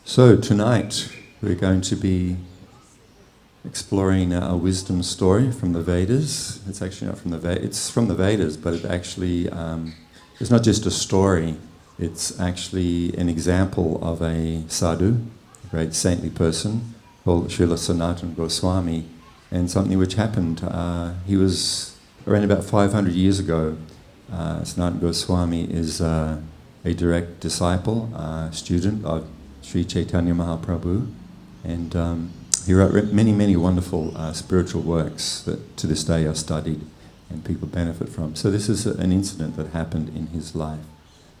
So tonight we're going to be exploring a wisdom story from the Vedas. It's actually not from the Vedas, it's from the Vedas, but it actually, it's not just a story, it's actually an example of a sadhu, a great saintly person called Srila Sanatana Goswami, and something which happened. He was around about 500 years ago. Sanatana Goswami is a direct disciple, student of Sri Chaitanya Mahaprabhu, and he wrote many wonderful spiritual works that to this day are studied and people benefit from. So this is an incident that happened in his life.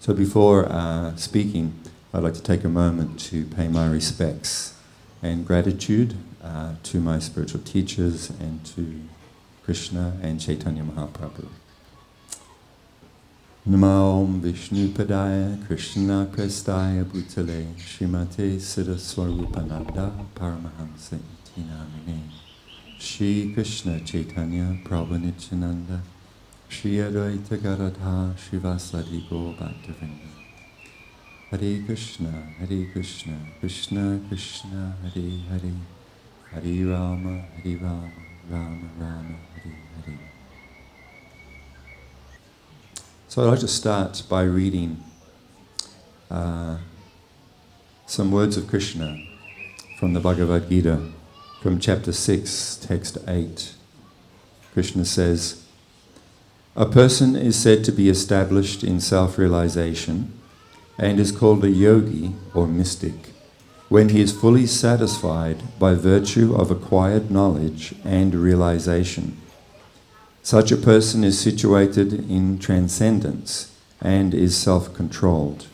So before speaking, I'd like to take a moment to pay my respects and gratitude to my spiritual teachers and to Krishna and Chaitanya Mahaprabhu. Namo Om Vishnu Padaya Krishna Prestaya Bhutale Srimate Siddhaswarupananda Paramahamsa Iti Namine Shri Krishna Chaitanya Prabhu Nityananda Shri Advaita Gadadha Srivasadi Gaur Bhaktivinoda Hare Krishna Krishna Krishna Hare Hare Hare Rama Rama Rama Hare Hare. So I'd like to start by reading some words of Krishna from the Bhagavad Gita, from chapter 6, text 8. Krishna says, "A person is said to be established in self-realization and is called a yogi or mystic when he is fully satisfied by virtue of acquired knowledge and realization. Such a person is situated in transcendence and is self-controlled.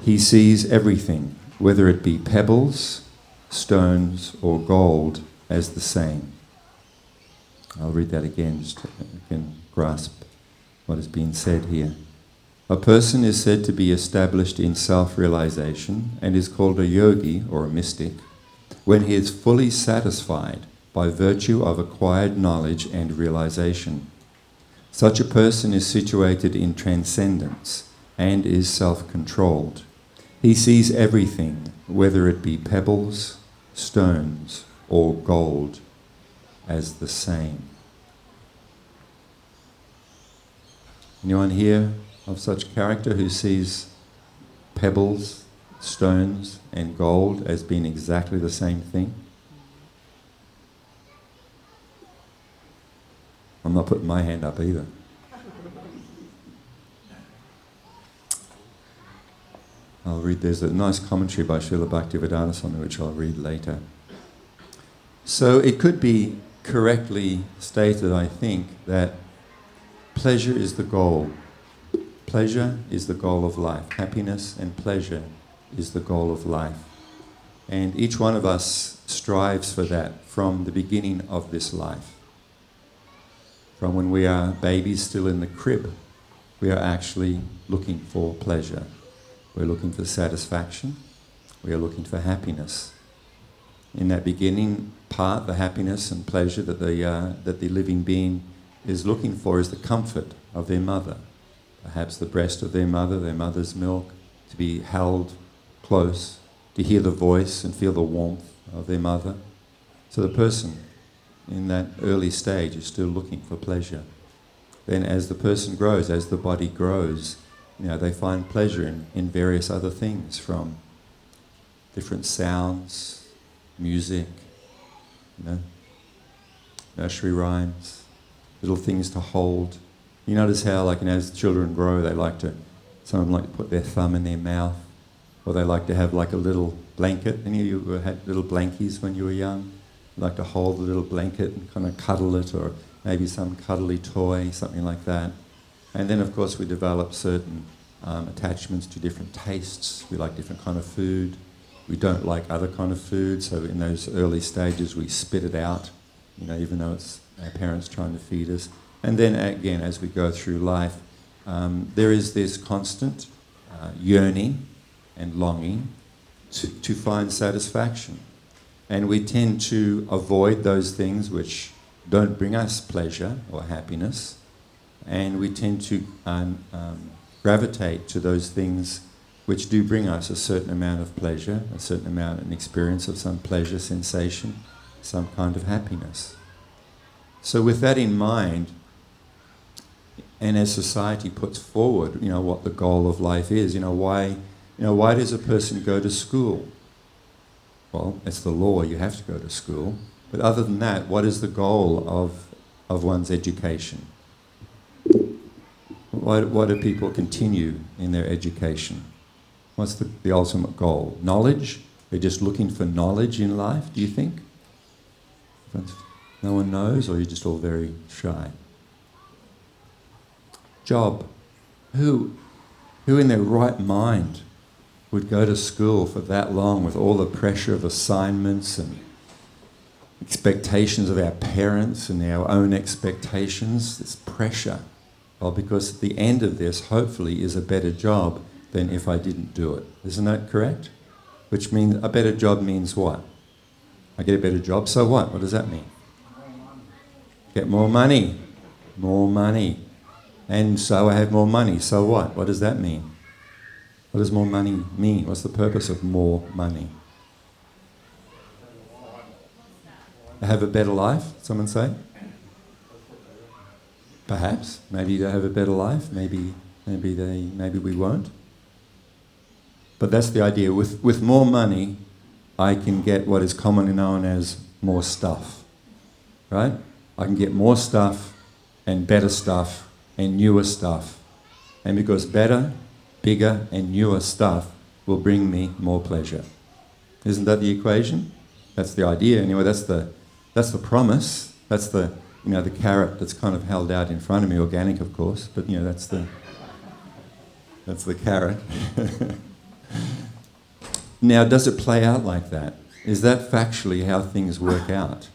He sees everything, whether it be pebbles, stones, or gold, as the same." I'll read that again, just so you can grasp what is being said here. A person is said to be established in self-realization and is called a yogi or a mystic when he is fully satisfied by virtue of acquired knowledge and realization. Such a person is situated in transcendence and is self-controlled. He sees everything, whether it be pebbles, stones, or gold, as the same. Anyone here of such character who sees pebbles, stones, and gold as being exactly the same thing? I'm not putting my hand up either. I'll read, there's a nice commentary by Srila Bhaktivedanta Swami which I'll read later. So it could be correctly stated, I think, that pleasure is the goal. Pleasure is the goal of life. Happiness and pleasure is the goal of life. And each one of us strives for that from the beginning of this life. From when we are babies still in the crib, we are actually looking for pleasure. We're looking for satisfaction. We are looking for happiness. In that beginning part, the happiness and pleasure that the living being is looking for is the comfort of their mother. Perhaps the breast of their mother's milk, to be held close, to hear the voice and feel the warmth of their mother. So the person in that early stage is still looking for pleasure. Then as the person grows, as the body grows, they find pleasure in various other things, from different sounds, music, nursery rhymes, little things to hold. You notice how, as children grow, some of them like to put their thumb in their mouth, or they like to have like a little blanket. Any of you had little blankies when you were young? Like to hold the little blanket and kind of cuddle it, or maybe some cuddly toy, something like that. And then of course we develop certain attachments to different tastes. We like different kind of food. We don't like other kind of food, so in those early stages we spit it out, even though it's our parents trying to feed us. And then again, as we go through life, there is this constant yearning and longing to find satisfaction. And we tend to avoid those things which don't bring us pleasure or happiness, and we tend to gravitate to those things which do bring us a certain amount of pleasure, a certain amount of an experience of some pleasure, sensation, some kind of happiness. So with that in mind, and as society puts forward, what the goal of life is, why does a person go to school? Well, it's the law, you have to go to school. But other than that, what is the goal of one's education? Why do people continue in their education? What's the ultimate goal? Knowledge? They're just looking for knowledge in life, do you think? No one knows, or you're just all very shy? Job. Who in their right mind would go to school for that long with all the pressure of assignments and expectations of our parents and our own expectations? This pressure. Well, because at the end of this, hopefully, is a better job than if I didn't do it. Isn't that correct? Which means a better job means what? I get a better job, so what? What does that mean? Get more money. More money. And so I have more money, so what? What does that mean? What does more money mean? What's the purpose of more money? Have a better life, someone say? Perhaps. Maybe they have a better life. Maybe we won't. But that's the idea. With more money, I can get what is commonly known as more stuff. Right? I can get more stuff and better stuff and newer stuff. And because better, bigger and newer stuff will bring me more pleasure. Isn't that the equation? That's the idea. Anyway, that's the promise. That's the carrot that's kind of held out in front of me, organic of course, but that's the carrot. Now, does it play out like that? Is that factually how things work out?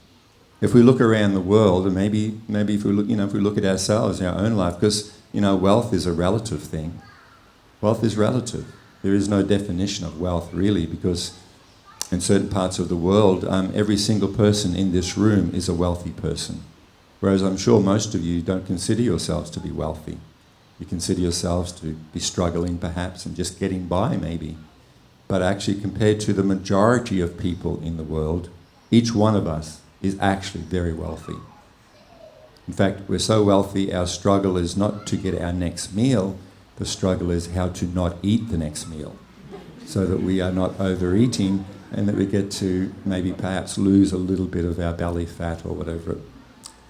If we look around the world, and maybe if we look at ourselves, our own life, because wealth is a relative thing. Wealth is relative. There is no definition of wealth really, because in certain parts of the world, every single person in this room is a wealthy person. Whereas I'm sure most of you don't consider yourselves to be wealthy. You consider yourselves to be struggling perhaps and just getting by maybe. But actually compared to the majority of people in the world, each one of us is actually very wealthy. In fact, we're so wealthy, our struggle is not to get our next meal, the struggle is how to not eat the next meal, so that we are not overeating and that we get to maybe perhaps lose a little bit of our belly fat or whatever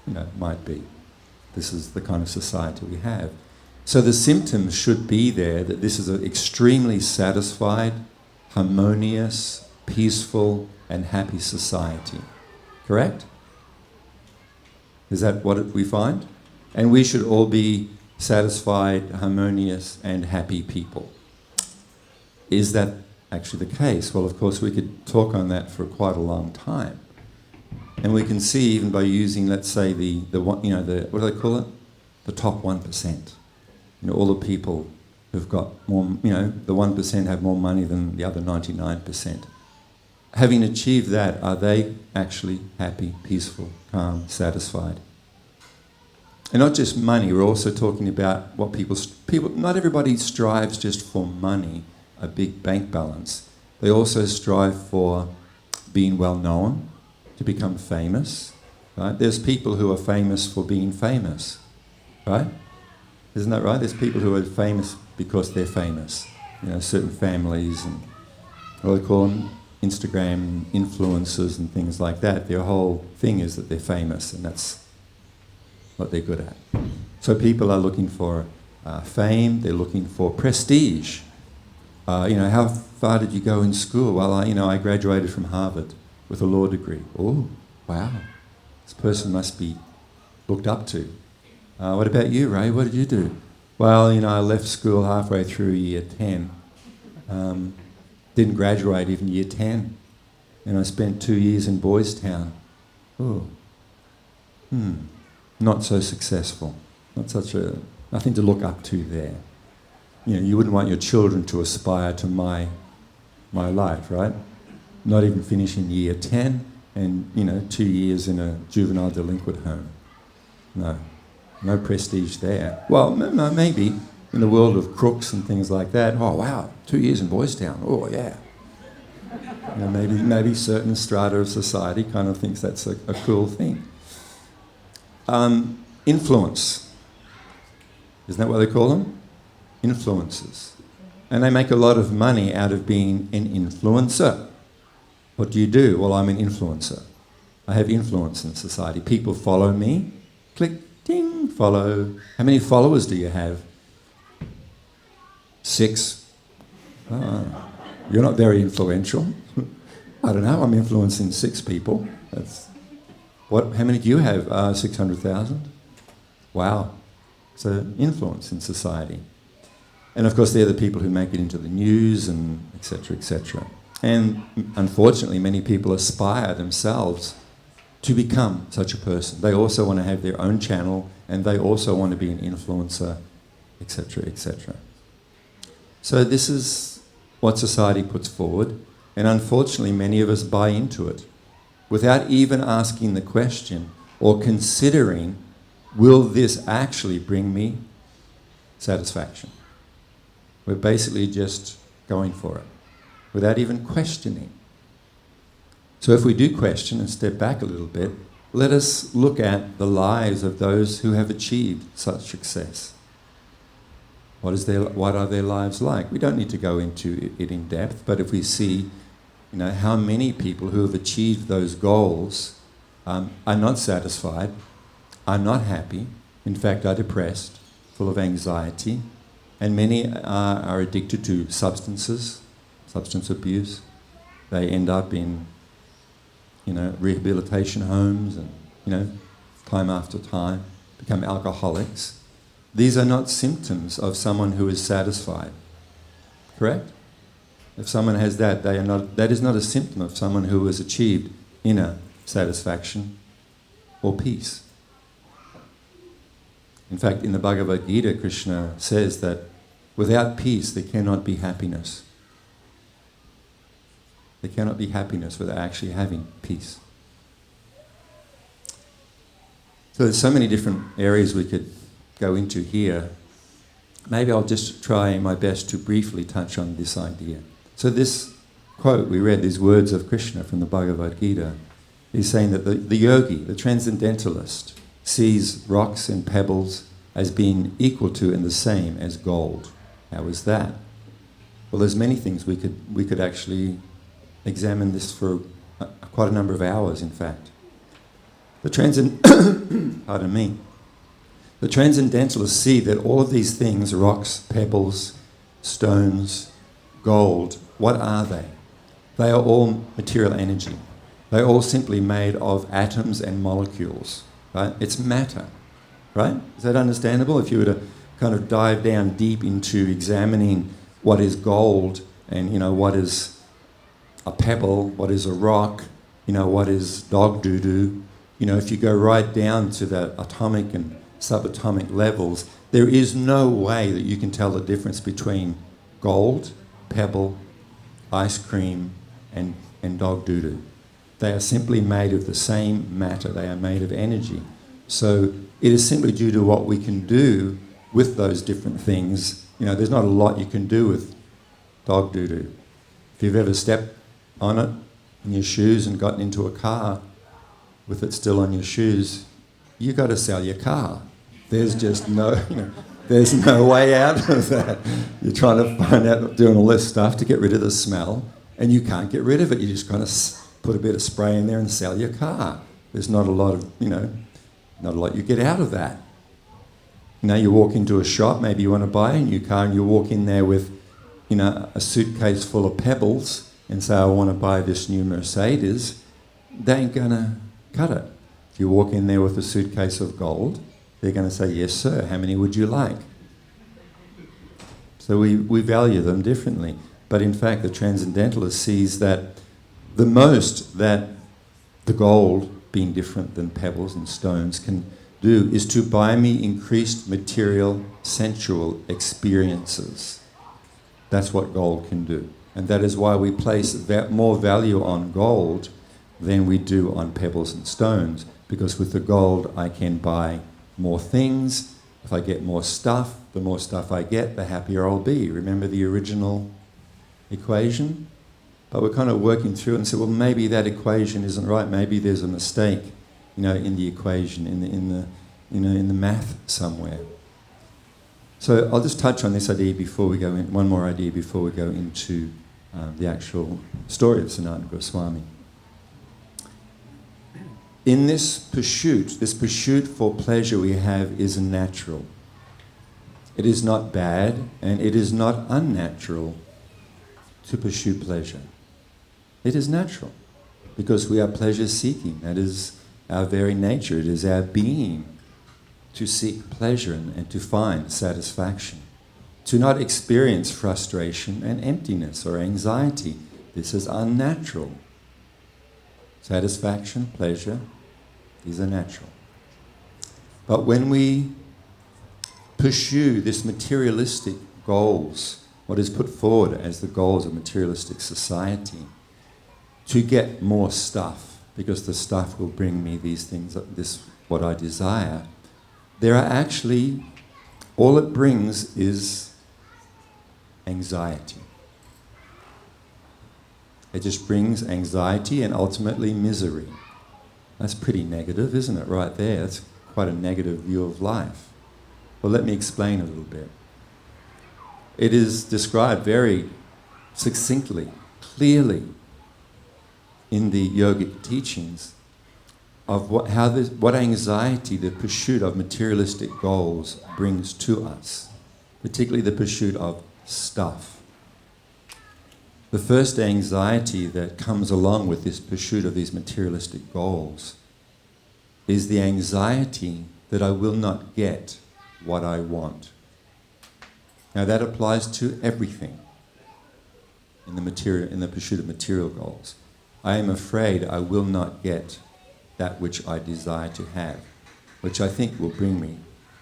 it might be. This is the kind of society we have. So the symptoms should be there that this is an extremely satisfied, harmonious, peaceful and happy society. Correct? Is that what we find? And we should all be satisfied, harmonious and happy people. Is that actually the case? Well, of course, we could talk on that for quite a long time. And we can see even by using, let's say, what do they call it? The top 1%. All the people who've got more, the 1% have more money than the other 99%. Having achieved that, are they actually happy, peaceful, calm, satisfied? And not just money, we're also talking about what people, not everybody strives just for money, a big bank balance. They also strive for being well known, to become famous, right? There's people who are famous for being famous, right? Isn't that right? There's people who are famous because they're famous. Certain families and what do they call them? Instagram influencers and things like that. Their whole thing is that they're famous and that's what they're good at. So people are looking for fame, they're looking for prestige. How far did you go in school? Well, I graduated from Harvard with a law degree. Oh, wow. This person must be looked up to. What about you, Ray? What did you do? Well, I left school halfway through year 10. Didn't graduate even year 10. And I spent 2 years in Boys Town. Oh, not so successful. Nothing to look up to there. You wouldn't want your children to aspire to my life, right? Not even finishing year 10 and, 2 years in a juvenile delinquent home. No prestige there. Well, maybe in the world of crooks and things like that. Oh, wow, 2 years in Boys Town, oh yeah. You know, maybe certain strata of society kind of thinks that's a cool thing. Influence. Isn't that what they call them? Influencers. And they make a lot of money out of being an influencer. What do? Well, I'm an influencer. I have influence in society. People follow me. Click, ding, follow. How many followers do you have? 6. Oh, you're not very influential. I don't know, I'm influencing 6 people. How many do you have? 600,000? Wow. So influence in society. And of course they're the people who make it into the news and etc., etc. And unfortunately many people aspire themselves to become such a person. They also want to have their own channel and they also want to be an influencer, etc., etc. So this is what society puts forward, and unfortunately many of us buy into it without even asking the question or considering, will this actually bring me satisfaction? We're basically just going for it without even questioning. So if we do question and step back a little bit, let us look at the lives of those who have achieved such success. What are their lives like? We don't need to go into it in depth, but if we see, how many people who have achieved those goals are not satisfied, are not happy, in fact are depressed, full of anxiety, and many are addicted to substances, substance abuse. They end up in, rehabilitation homes and, time after time, become alcoholics. These are not symptoms of someone who is satisfied. Correct? If someone has that, that is not a symptom of someone who has achieved inner satisfaction or peace. In fact, in the Bhagavad Gita, Krishna says that without peace there cannot be happiness. There cannot be happiness without actually having peace. So there's so many different areas we could go into here. Maybe I'll just try my best to briefly touch on this idea. So this quote we read, these words of Krishna from the Bhagavad Gita, is saying that the yogi, the transcendentalist, sees rocks and pebbles as being equal to and the same as gold. How is that? Well, there's many things we could actually examine this for quite a number of hours, in fact. Pardon me. The transcendentalists see that all of these things, rocks, pebbles, stones, gold, what are they? They are all material energy. They're all simply made of atoms and molecules, right? It's matter, right? Is that understandable? If you were to kind of dive down deep into examining what is gold and, what is a pebble, what is a rock, what is dog doo-doo, if you go right down to the atomic and subatomic levels, there is no way that you can tell the difference between gold, pebble, ice cream, and dog doo-doo. They are simply made of the same matter. They are made of energy. So it is simply due to what we can do with those different things. There's not a lot you can do with dog doo-doo. If you've ever stepped on it in your shoes and gotten into a car with it still on your shoes, you got to sell your car. There's just there's no way out of that. You're trying to find out, doing all this stuff to get rid of the smell, and you can't get rid of it. You just kind of put a bit of spray in there and sell your car. There's not a lot of, not a lot you get out of that. You walk into a shop, maybe you want to buy a new car, and you walk in there with, a suitcase full of pebbles and say, I want to buy this new Mercedes. They ain't going to cut it. If you walk in there with a suitcase of gold, they're going to say, yes, sir, how many would you like? So we value them differently. But in fact, the transcendentalist sees that the most that the gold, being different than pebbles and stones, can do is to buy me increased material, sensual experiences. That's what gold can do. And that is why we place more value on gold than we do on pebbles and stones, because with the gold I can buy more things. If I get more stuff, the more stuff I get, the happier I'll be. Remember the original equation, but we're kind of working through it and say, well, maybe that equation isn't right. Maybe there's a mistake, in the equation, in the math somewhere. So I'll just touch on this idea before we go in. One more idea before we go into the actual story of Sanatana Goswami. In this pursuit for pleasure we have is natural. It is not bad and it is not unnatural to pursue pleasure. It is natural because we are pleasure seeking. That is our very nature. It is our being to seek pleasure and to find satisfaction. To not experience frustration and emptiness or anxiety. This is unnatural. Satisfaction, pleasure, these are natural. But when we pursue this materialistic goals, what is put forward as the goals of materialistic society, to get more stuff, because the stuff will bring me these things, this what I desire, there are actually, all it brings is anxiety. It just brings anxiety and ultimately misery. That's pretty negative, isn't it, right there? That's quite a negative view of life. Well, let me explain a little bit. It is described very succinctly, clearly, in the yogic teachings of what anxiety the pursuit of materialistic goals brings to us, particularly the pursuit of stuff. The first anxiety that comes along with this pursuit of these materialistic goals is the anxiety that I will not get what I want. Now that applies to everything in the pursuit of material goals. I am afraid I will not get that which I desire to have, which I think will bring me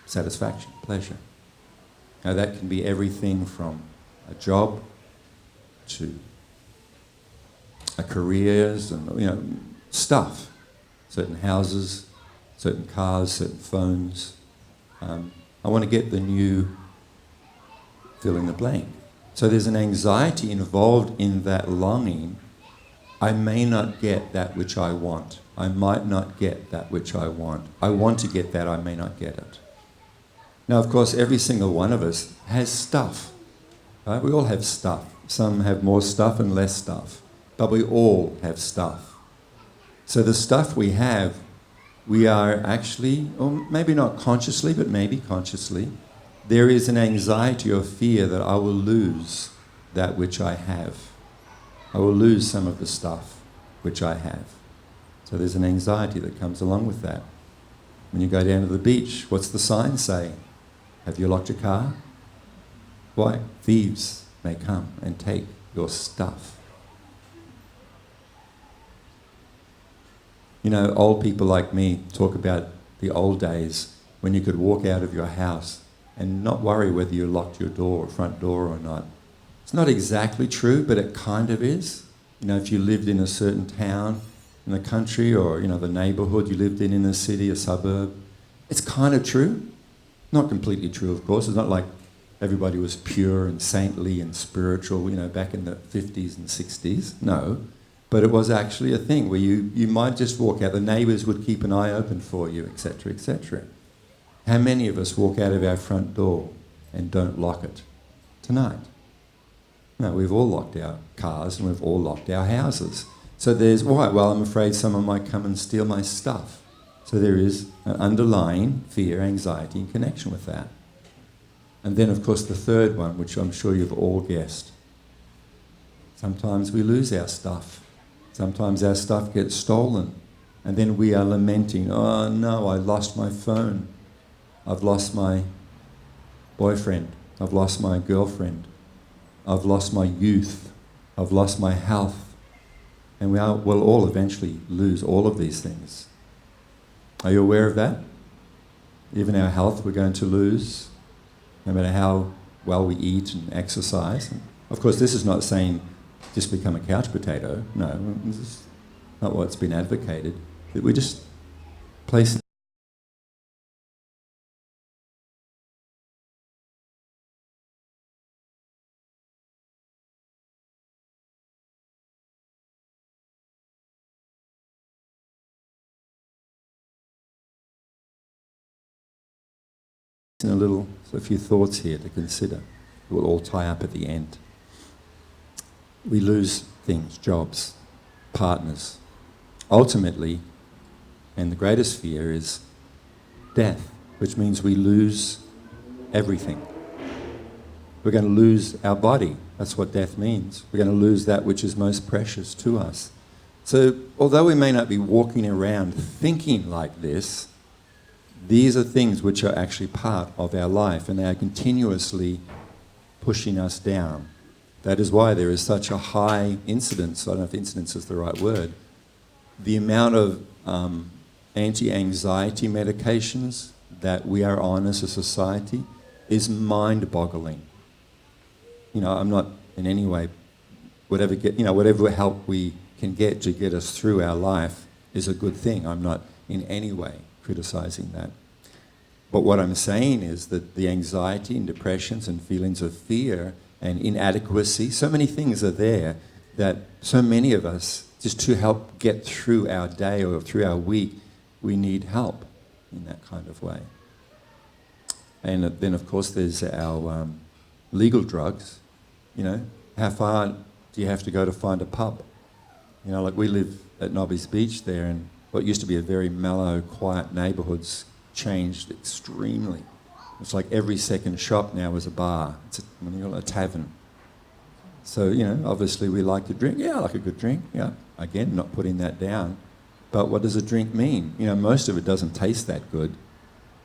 satisfaction, pleasure. Now that can be everything from a job to a careers and stuff, certain houses, certain cars, certain phones. I want to get the new fill in the blank. So there's an anxiety involved in that longing. I may not get that which I want. I might not get that which I want. I want to get that, I may not get it. Now, of course, every single one of us has stuff. Right? We all have stuff. Some have more stuff and less stuff. But we all have stuff. So the stuff we have, we are actually, or maybe not consciously, but maybe consciously, there is an anxiety or fear that I will lose that which I have. I will lose some of the stuff which I have. So there's an anxiety that comes along with that. When you go down to the beach, what's the sign say? Have you locked your car? Why? Thieves may come and take your stuff. Old people like me talk about the old days when you could walk out of your house and not worry whether you locked your door, front door or not. It's not exactly true, but it kind of is. If you lived in a certain town in the country or, the neighbourhood you lived in a city, a suburb, it's kind of true. Not completely true, of course. It's not like everybody was pure and saintly and spiritual, back in the 50s and 60s. No. But it was actually a thing where you might just walk out. The neighbours would keep an eye open for you, etc., etc. How many of us walk out of our front door and don't lock it tonight? No, we've all locked our cars and we've all locked our houses. So there's, why? Well, I'm afraid someone might come and steal my stuff. So there is an underlying fear, anxiety in connection with that. And then, of course, the third one, which I'm sure you've all guessed. Sometimes we lose our stuff. Sometimes our stuff gets stolen. And then we are lamenting, oh no, I lost my phone. I've lost my boyfriend. I've lost my girlfriend. I've lost my youth. I've lost my health. And we'll all eventually lose all of these things. Are you aware of that? Even our health we're going to lose, no matter how well we eat and exercise. And of course, this is not saying just become a couch potato. No, this is not what's been advocated. We just place a few thoughts here to consider. It will all tie up at the end. We lose things, jobs, partners. Ultimately, and the greatest fear is death, which means we lose everything. We're going to lose our body. That's what death means. We're going to lose that which is most precious to us. So, although we may not be walking around thinking like this, these are things which are actually part of our life, and they are continuously pushing us down. That is why there is such a high incidence, I don't know if incidence is the right word, the amount of anti-anxiety medications that we are on as a society is mind-boggling. You know, I'm not in any way, whatever help we can get to get us through our life is a good thing. I'm not in any way criticizing that. But what I'm saying is that the anxiety and depressions and feelings of fear and inadequacy, so many things are there that so many of us, just to help get through our day or through our week, we need help in that kind of way. And then, of course, there's our legal drugs. You know, how far do you have to go to find a pub? You know, like we live at Nobby's Beach there, and what used to be a very mellow, quiet neighbourhood's changed extremely. It's like every second shop now is a bar. It's a tavern. So, you know, obviously we like to drink. Yeah, I like a good drink. Yeah, again, not putting that down. But what does a drink mean? You know, most of it doesn't taste that good.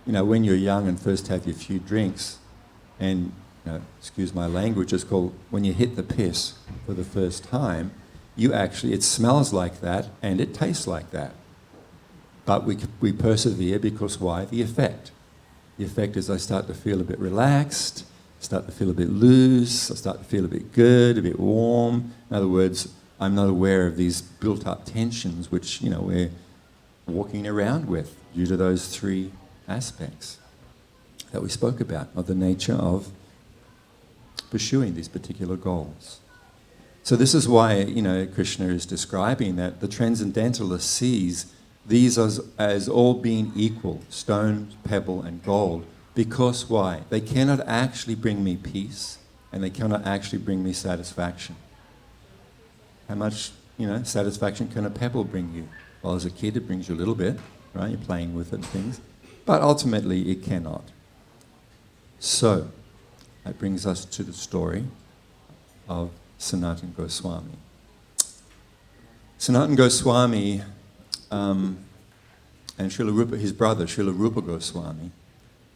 You know, when you're young and first have your few drinks, and, you know, excuse my language, it's called when you hit the piss for the first time, it smells like that and it tastes like that. But we persevere because why? The effect. The effect is I start to feel a bit relaxed, start to feel a bit loose, I start to feel a bit good, a bit warm. In other words, I'm not aware of these built-up tensions which, you know, we're walking around with due to those three aspects that we spoke about of the nature of pursuing these particular goals. So this is why, you know, Krishna is describing that the transcendentalist sees these as all being equal, stone, pebble, and gold. Because why? They cannot actually bring me peace, and they cannot actually bring me satisfaction. How much, you know, satisfaction can a pebble bring you? Well, as a kid, it brings you a little bit, right? You're playing with it and things. But ultimately, it cannot. So, that brings us to the story of Sanatana Goswami. Sanatana Goswami and Srila Rupa, his brother, Srila Rupa Goswami,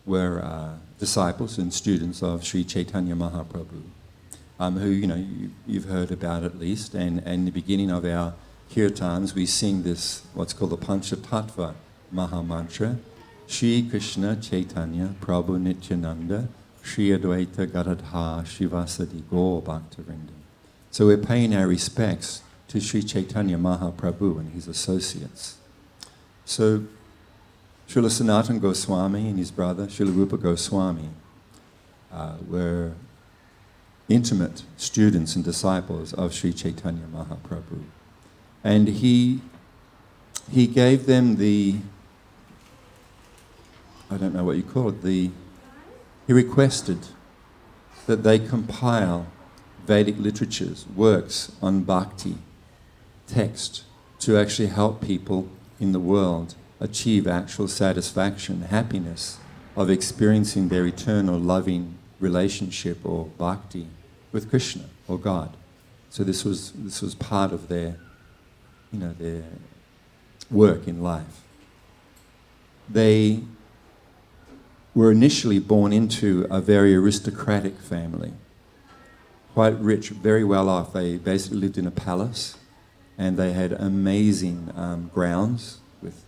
were disciples and students of Sri Chaitanya Mahaprabhu, who, you know, you've heard about at least. And in the beginning of our kirtans, we sing this, what's called the Panchatattva Mahamantra, Shri Krishna Chaitanya Prabhu Nityananda Shri Advaita Gadadha Shivasadi Gaur Bhakta-vrinda. So we're paying our respects to Sri Chaitanya Mahaprabhu and his associates. So Srila Sanatana Goswami and his brother Srila Rupa Goswami were intimate students and disciples of Sri Chaitanya Mahaprabhu. And he gave them the, I don't know what you call it, he requested that they compile Vedic literatures, works on bhakti, text, to actually help people in the world achieve actual satisfaction, happiness of experiencing their eternal loving relationship or bhakti with Krishna or God. So this was part of their, you know, their work in life. They were initially born into a very aristocratic family, quite rich, very well off. They basically lived in a palace, and they had amazing grounds with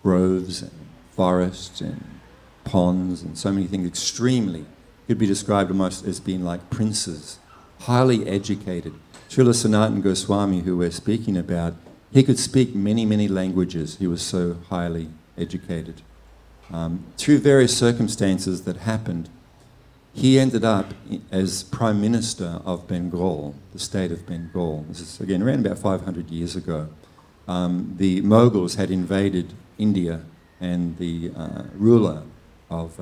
groves and forests and ponds and so many things. Extremely, could be described almost as being like princes, highly educated. Srila Sanatana Goswami, who we're speaking about, he could speak many, many languages. He was so highly educated. Through various circumstances that happened, he ended up as Prime Minister of Bengal, the state of Bengal. This is, again, around about 500 years ago. The Mughals had invaded India, and the ruler of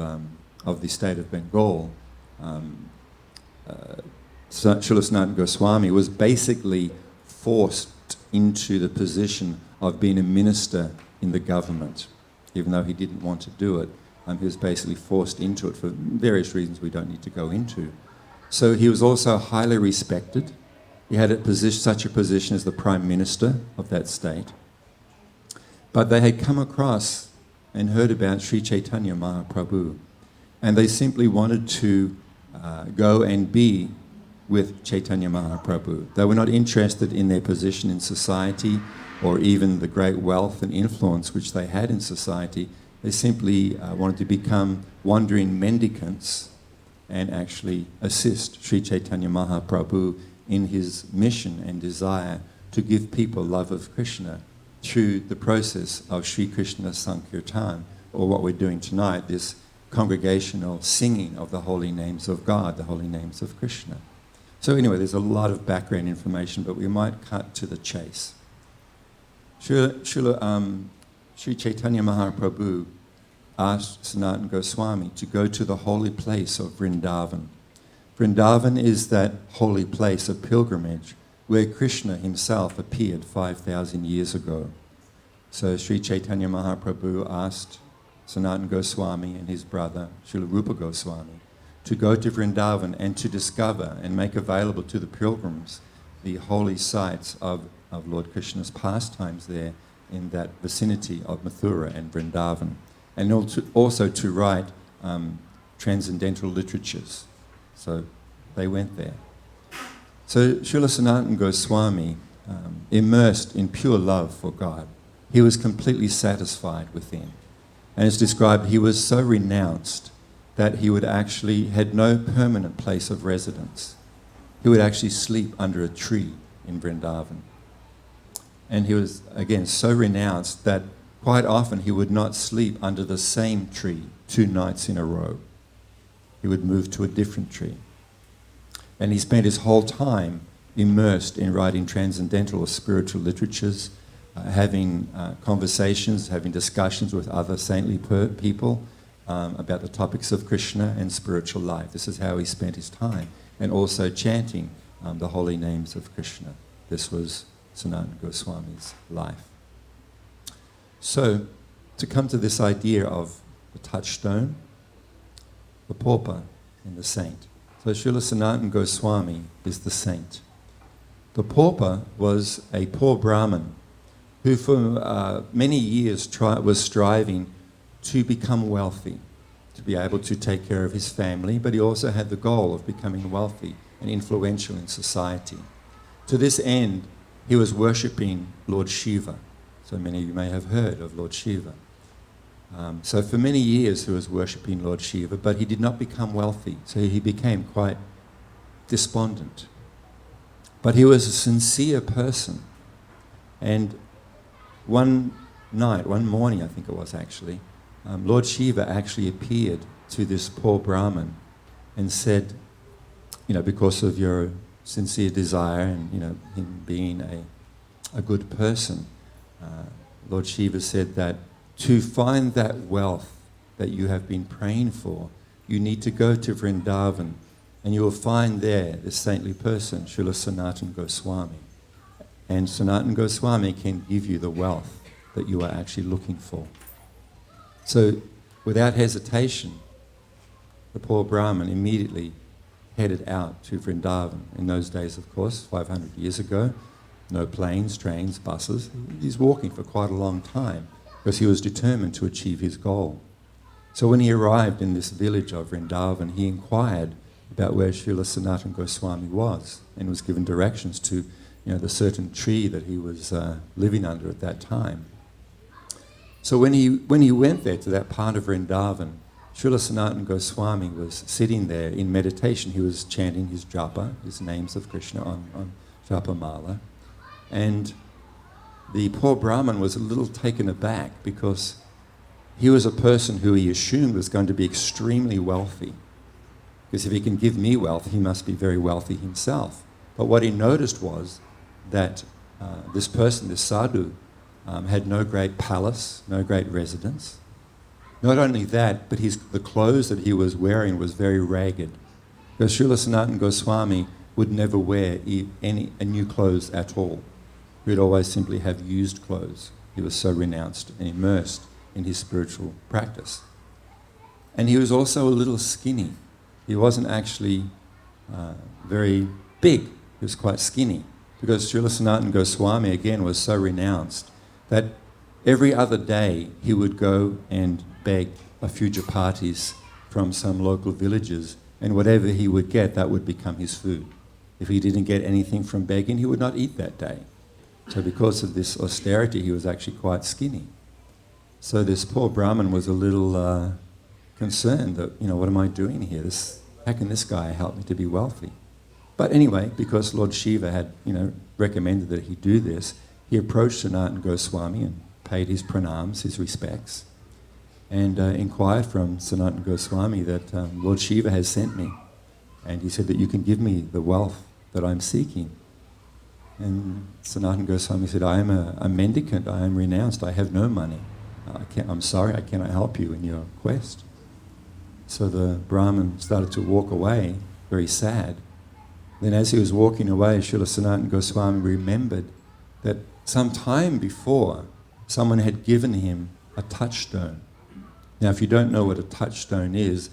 of the state of Bengal, Srila Sanatana Goswami was basically forced into the position of being a minister in the government, even though he didn't want to do it. He was basically forced into it for various reasons we don't need to go into. So he was also highly respected. He had such a position as the Prime Minister of that state. But they had come across and heard about Sri Chaitanya Mahaprabhu, and they simply wanted to go and be with Chaitanya Mahaprabhu. They were not interested in their position in society or even the great wealth and influence which they had in society. They simply wanted to become wandering mendicants and actually assist Sri Chaitanya Mahaprabhu in his mission and desire to give people love of Krishna through the process of Sri Krishna Sankirtan, or what we're doing tonight, this congregational singing of the holy names of God, the holy names of Krishna. So anyway, there's a lot of background information, but we might cut to the chase. Sri Chaitanya Mahaprabhu asked Sanatana Goswami to go to the holy place of Vrindavan. Vrindavan is that holy place of pilgrimage where Krishna himself appeared 5,000 years ago. So Sri Chaitanya Mahaprabhu asked Sanatana Goswami and his brother, Srila Rupa Goswami, to go to Vrindavan and to discover and make available to the pilgrims the holy sites of Lord Krishna's pastimes there in that vicinity of Mathura and Vrindavan, and also to write transcendental literatures. So they went there. So Srila Sanatana Goswami, immersed in pure love for God, he was completely satisfied within. And it's described he was so renounced that he would actually had no permanent place of residence. He would actually sleep under a tree in Vrindavan. And he was, again, so renounced that quite often he would not sleep under the same tree 2 nights in a row. He would move to a different tree. And he spent his whole time immersed in writing transcendental or spiritual literatures, having conversations, having discussions with other saintly people about the topics of Krishna and spiritual life. This is how he spent his time. And also chanting the holy names of Krishna. This was Sanatana Goswami's life. So, to come to this idea of the touchstone, the pauper, and the saint. So Srila Sanatana Goswami is the saint. The pauper was a poor Brahmin who for many years was striving to become wealthy, to be able to take care of his family, but he also had the goal of becoming wealthy and influential in society. To this end, he was worshipping Lord Shiva. So many of you may have heard of Lord Shiva. So for many years he was worshipping Lord Shiva, but he did not become wealthy, so he became quite despondent. But he was a sincere person. And one morning I think it was actually, Lord Shiva actually appeared to this poor Brahmin and said, because of your sincere desire and, him being a good person, Lord Shiva said that to find that wealth that you have been praying for, you need to go to Vrindavan and you will find there this saintly person, Srila Sanatana Goswami. And Sanatana Goswami can give you the wealth that you are actually looking for. So without hesitation, the poor Brahmin immediately headed out to Vrindavan. In those days, of course, 500 years ago, no planes, trains, buses. He's walking for quite a long time because he was determined to achieve his goal. So when he arrived in this village of Vrindavan, he inquired about where Srila Sanatana Goswami was and was given directions to the certain tree that he was living under at that time. So when he went there to that part of Vrindavan, Srila Sanatana Goswami was sitting there in meditation. He was chanting his japa, his names of Krishna on japa mala. And the poor Brahmin was a little taken aback because he was a person who he assumed was going to be extremely wealthy. Because if he can give me wealth, he must be very wealthy himself. But what he noticed was that this person, this sadhu, had no great palace, no great residence. Not only that, but the clothes that he was wearing was very ragged. Because Srila Sanatana Goswami would never wear new clothes at all. He would always simply have used clothes. He was so renounced and immersed in his spiritual practice. And he was also a little skinny. He wasn't actually very big. He was quite skinny. Because Srila Sanatana Goswami, again, was so renounced that every other day he would go and beg a few chapatis from some local villages, and whatever he would get, that would become his food. If he didn't get anything from begging, he would not eat that day. So because of this austerity, he was actually quite skinny. So this poor Brahmin was a little concerned that, what am I doing here? How can this guy help me to be wealthy? But anyway, because Lord Shiva had, recommended that he do this, he approached Sanatana Goswami and paid his pranams, his respects, and inquired from Sanatana Goswami that Lord Shiva has sent me. And he said that you can give me the wealth that I'm seeking. And Sanatana Goswami said, I am a mendicant, I am renounced, I have no money. I'm sorry, I cannot help you in your quest. So the Brahmin started to walk away, very sad. Then as he was walking away, Srila Sanatana Goswami remembered that some time before, someone had given him a touchstone. Now, if you don't know what a touchstone is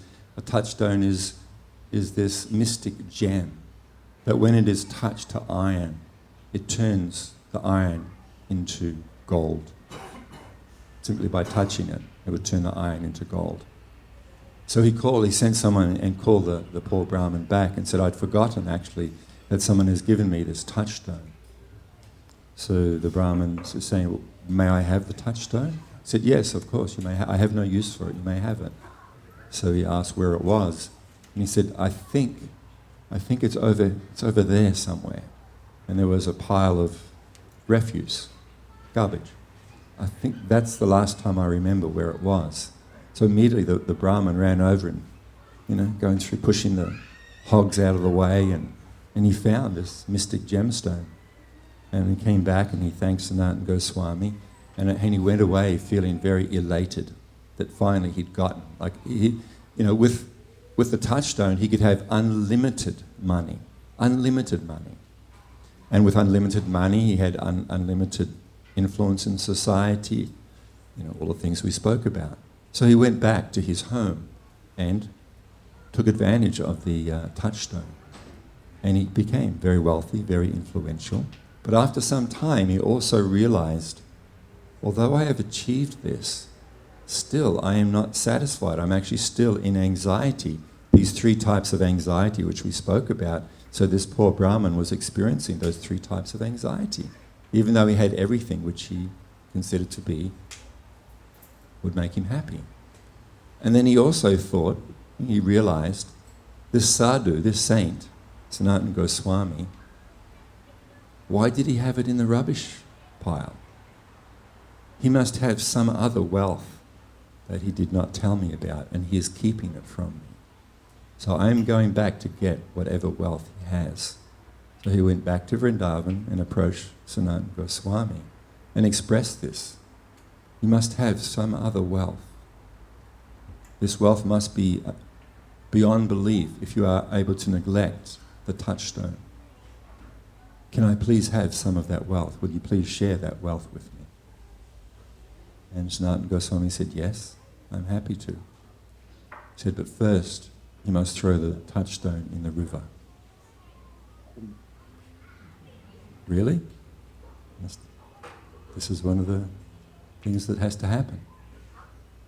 this mystic gem that when it is touched to iron, it turns the iron into gold. Simply by touching it, it would turn the iron into gold. So he sent someone and called the poor Brahmin back and said, I'd forgotten actually that someone has given me this touchstone. So the Brahmin was saying, well, may I have the touchstone? He said, yes, of course, you may. I have no use for it, you may have it. So he asked where it was. And he said, I think it's over there somewhere. And there was a pile of refuse, garbage. I think that's the last time I remember where it was. So immediately the Brahmin ran over and, going through, pushing the hogs out of the way, and he found this mystic gemstone. And he came back and he thanked Sanatana Goswami, and he went away feeling very elated that finally he'd gotten, with the touchstone he could have unlimited money. And with unlimited money he had unlimited influence in society, all the things we spoke about. So he went back to his home and took advantage of the touchstone. And he became very wealthy, very influential. But after some time, he also realized, although I have achieved this, still I am not satisfied. I'm actually still in anxiety. These 3 types of anxiety which we spoke about. So this poor Brahmin was experiencing those 3 types of anxiety, even though he had everything which he considered to be would make him happy. And then he also he realized, this sadhu, this saint, Sanatana Goswami, why did he have it in the rubbish pile? He must have some other wealth that he did not tell me about, and he is keeping it from me. So I am going back to get whatever wealth he has. So he went back to Vrindavan and approached Sanatana Goswami and expressed this. You must have some other wealth. This wealth must be beyond belief if you are able to neglect the touchstone. Can I please have some of that wealth? Would you please share that wealth with me? And Sanatana Goswami said, yes, I'm happy to. He said, but first you must throw the touchstone in the river. Really? This is one of the things that has to happen.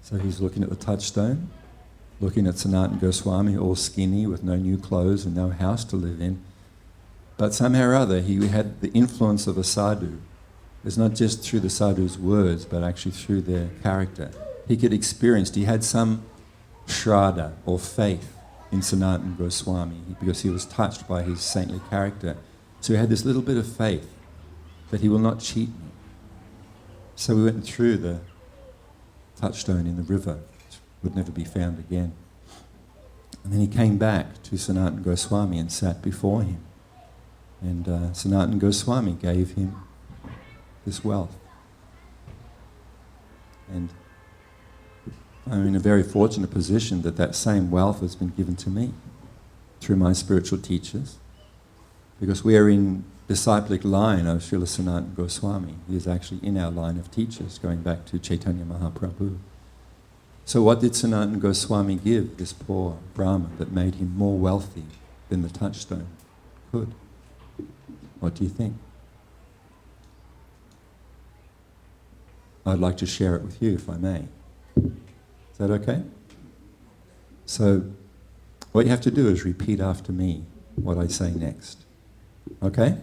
So he's looking at the touchstone, looking at Sanatana Goswami, all skinny with no new clothes and no house to live in. But somehow or other, he had the influence of a sadhu. It's not just through the sadhu's words, but actually through their character. He had some shraddha, or faith, in Sanatana Goswami, because he was touched by his saintly character. So he had this little bit of faith that he will not cheat me. So we went through the touchstone in the river, which would never be found again. And then he came back to Sanatana Goswami and sat before him. And Sanatana Goswami gave him this wealth. And I'm in a very fortunate position that that same wealth has been given to me through my spiritual teachers, because we are in disciplic line of Srila Sanatana Goswami. He is actually in our line of teachers, going back to Chaitanya Mahaprabhu. So what did Sanatana Goswami give this poor Brahmin that made him more wealthy than the Touchstone could? What do you think? I'd like to share it with you, if I may. Is that okay? So what you have to do is repeat after me what I say next. Okay?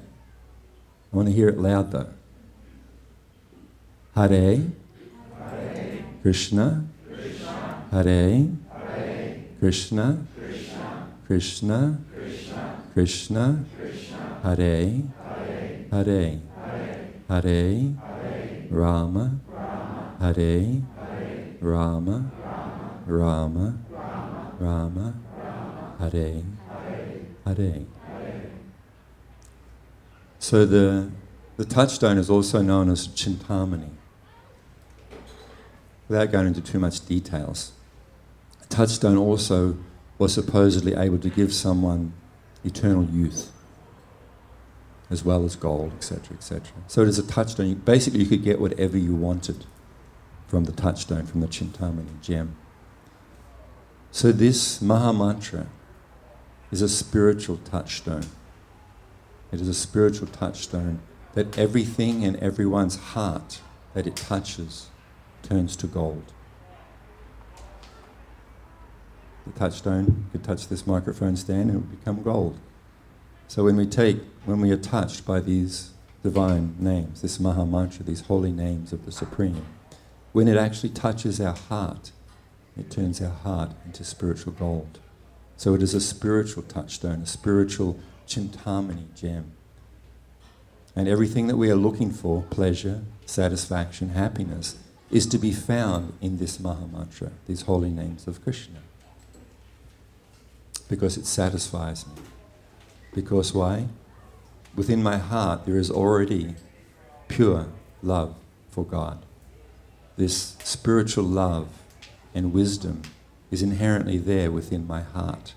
I want to hear it loud though. Hare, Hare Krishna, Krishna, Hare, Hare Krishna, Krishna, Krishna, Krishna, Krishna, Krishna, Hare, Hare, Hare, Hare, Hare, Rama, Hare, Rama, Rama, Rama, Hare, Hare. So the touchstone is also known as Chintamani. Without going into too much details, a touchstone also was supposedly able to give someone eternal youth, as well as gold, etc., etc. So it is a touchstone. Basically, you could get whatever you wanted from the touchstone, from the Chintamani gem. So this Maha Mantra is a spiritual touchstone. It is a spiritual touchstone that everything and everyone's heart that it touches turns to gold. The touchstone could touch this microphone stand and it would become gold. So when we are touched by these divine names, this Maha Mantra, these holy names of the Supreme, when it actually touches our heart, it turns our heart into spiritual gold. So it is a spiritual touchstone, a spiritual Chintamani gem. And everything that we are looking for, pleasure, satisfaction, happiness, is to be found in this Maha Mantra, these holy names of Krishna. Because it satisfies me. Because why? Within my heart there is already pure love for God. This spiritual love and wisdom is inherently there within my heart.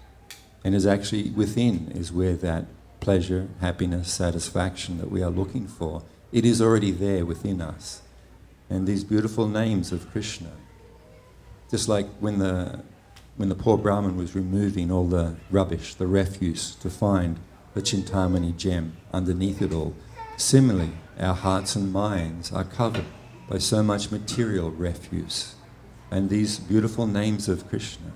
And is actually within is where that pleasure, happiness, satisfaction that we are looking for, it is already there within us. And these beautiful names of Krishna, just like when the poor Brahmin was removing all the rubbish, the refuse, to find the Chintamani gem underneath it all, similarly, our hearts and minds are covered by so much material refuse. And these beautiful names of Krishna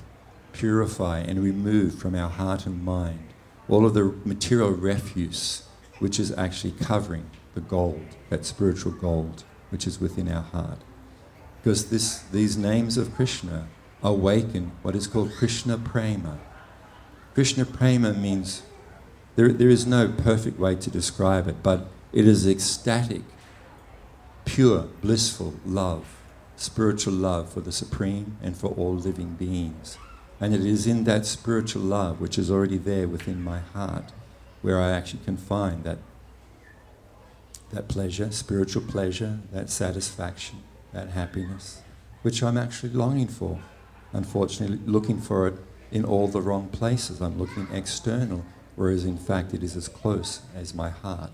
purify and remove from our heart and mind all of the material refuse which is actually covering the gold, that spiritual gold which is within our heart. Because these names of Krishna awaken what is called Krishna Prema. Krishna Prema means, there is no perfect way to describe it, but it is ecstatic, pure, blissful love, spiritual love for the Supreme and for all living beings. And it is in that spiritual love which is already there within my heart where I actually can find that pleasure, spiritual pleasure, that satisfaction, that happiness, which I'm actually longing for. Unfortunately, looking for it in all the wrong places. I'm looking external, whereas in fact it is as close as my heart.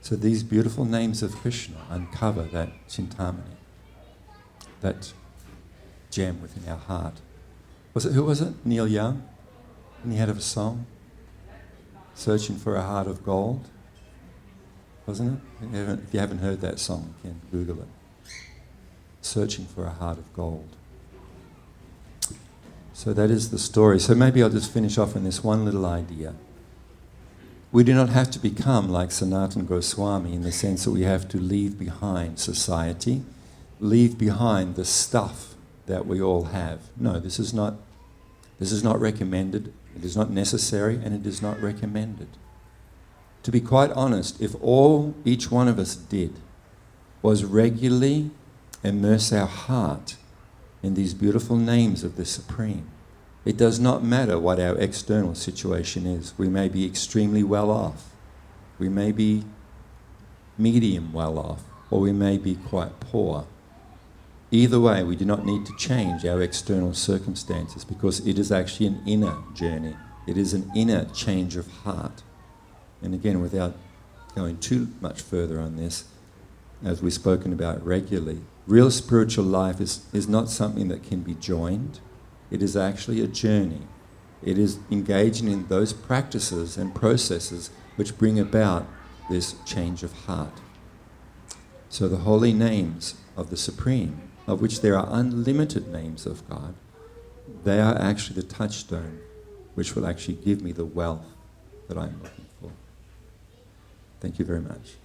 So these beautiful names of Krishna uncover that Chintamani, that gem within our heart. Who was it? Neil Young? And he had a song, Searching for a Heart of Gold, wasn't it? If you haven't heard that song, you can Google it. Searching for a Heart of Gold. So that is the story. So maybe I'll just finish off on this one little idea. We do not have to become like Sanatana Goswami in the sense that we have to leave behind society, leave behind the stuff that we all have. No, this is not recommended, it is not necessary, and it is not recommended. To be quite honest, if all each one of us did was regularly immerse our heart in these beautiful names of the Supreme, it does not matter what our external situation is. We may be extremely well off, we may be medium well off, or we may be quite poor. either way, we do not need to change our external circumstances because it is actually an inner journey. It is an inner change of heart. And again, without going too much further on this, as we've spoken about regularly, real spiritual life is not something that can be joined. It is actually a journey. It is engaging in those practices and processes which bring about this change of heart. So the holy names of the Supreme, of which there are unlimited names of God, they are actually the touchstone which will actually give me the wealth that I'm looking for. Thank you very much.